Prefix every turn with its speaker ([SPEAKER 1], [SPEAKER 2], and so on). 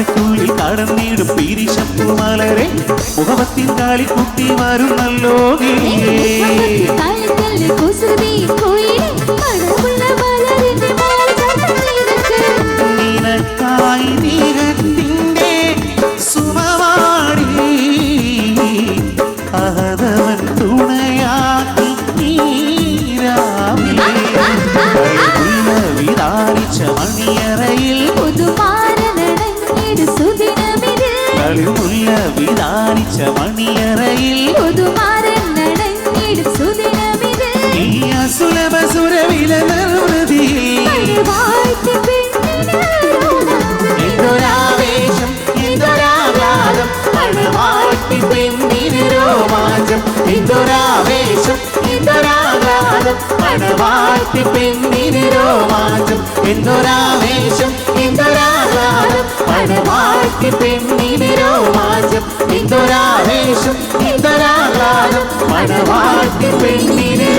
[SPEAKER 1] അറയ്ക്കുള്ളിൽ കടന്നിടും പീരിശപ്പു മലരെ മുഖവത്തിൻ കാളിക്കുട്ടി വരുന്നല്ലോ നിനക്കായി നീകത്തിന്റെ സുമവാടി അഹതവൻ തുണയാക്കി നീരാവിലെ വിധാനിച്ച മണിയറയിൽ കളിമുല്ല വിധാനിച്ച മണിയറയിൽ ഈ അസുലഭ സുരവില നിർവൃതിയിൽ എന്തൊരാവേശം എന്തൊരാഘാതം മണവാട്ടി പെണ്ണിന് രോമാഞ്ചം എന്തൊരാവേശം എന്തൊരാഘാതം മണവാട്ടി പെണ്ണിന് രോമാഞ്ചം എന്തൊരാവേശം എന്തൊരാഘാതം മണവാട്ടി പെണ്ണിന് രോമാഞ്ചം എന്തൊരാവേശം എന്തൊരാഘാതം മണവാട്ടി പെണ്ണിന്